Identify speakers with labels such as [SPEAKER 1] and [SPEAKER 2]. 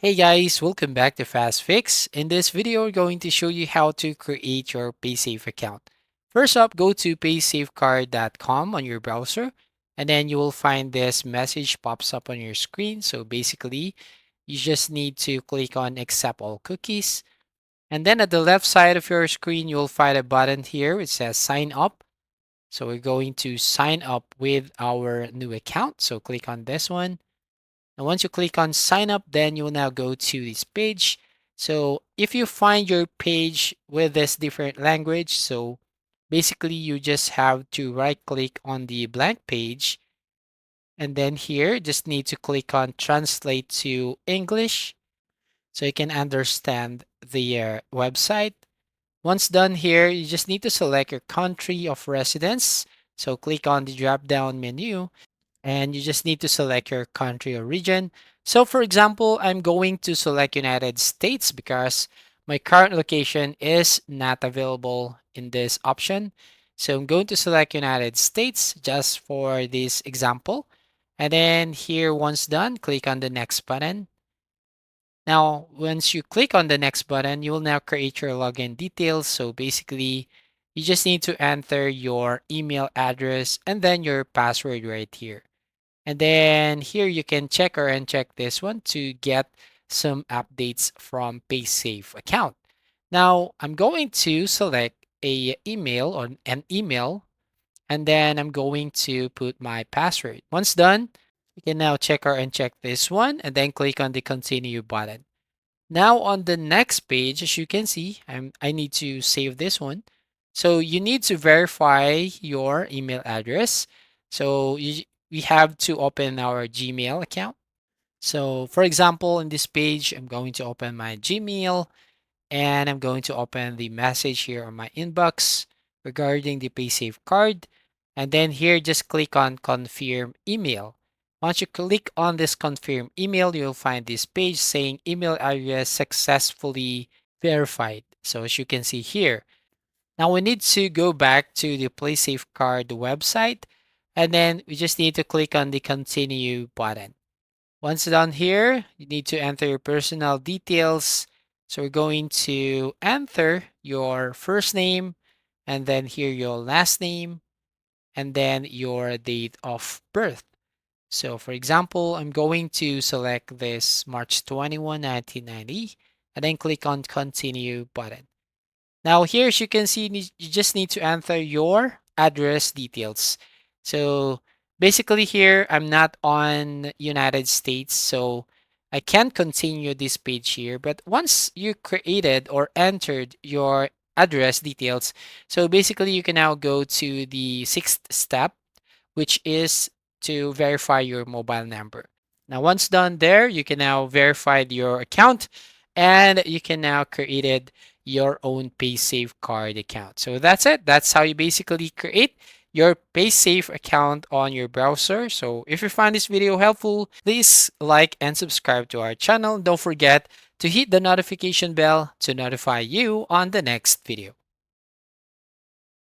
[SPEAKER 1] Hey guys, welcome back to Fast Fix. In this video, we're going to show you how to create your Paysafe account. First up, go to paysafecard.com on your browser, and then you will find this message pops up on your screen. So basically, you just need to click on Accept All Cookies. And then at the left side of your screen, you'll find a button here. It says Sign Up. So we're going to sign up with our new account. So click on this one. And once you click on sign up, then you will now go to this page. So if you find your page with this different language, so basically you just have to right click on the blank page. And then here, just need to click on translate to English so you can understand the website. Once done here, you just need to select your country of residence. So click on the drop down menu and you just need to select your country or region. So for example, I'm going to select United States because my current location is not available in this option. So I'm going to select United States just for this example. And then here, once done, click on the next button. Now, once you click on the next button, you will now create your login details. So basically, you just need to enter your email address and then your password right here. And then here you can check or uncheck this one to get some updates from Paysafe account. Now I'm going to select a email or an email, and then I'm going to put my password. Once done, you can now check or uncheck this one and then click on the continue button. Now on the next page, as you can see, I need to save this one. So you need to verify your email address. So we have to open our Gmail account. So for example, in this page, I'm going to open my Gmail and I'm going to open the message here on my inbox regarding the PaySafe card. And then here, just click on confirm email. Once you click on this confirm email, you'll find this page saying email address successfully verified. So as you can see here, now we need to go back to the PlaySafe card website, and then we just need to click on the continue button. Once done here, you need to enter your personal details. So we're going to enter your first name and then here your last name and then your date of birth. So for example, I'm going to select this March 21, 1990 and then click on continue button. Now here, as you can see, you just need to enter your address details. So basically here, I'm not on United States, so I can't continue this page here. But once you created or entered your address details, so basically you can now go to the sixth step, which is to verify your mobile number. Now, once done there, you can now verify your account and you can now create your own Paysafe card account. So that's it. That's how you basically create your Paysafe account on your browser. So if you find this video helpful, please like and subscribe to our channel. Don't forget to hit the notification bell to notify you on the next video.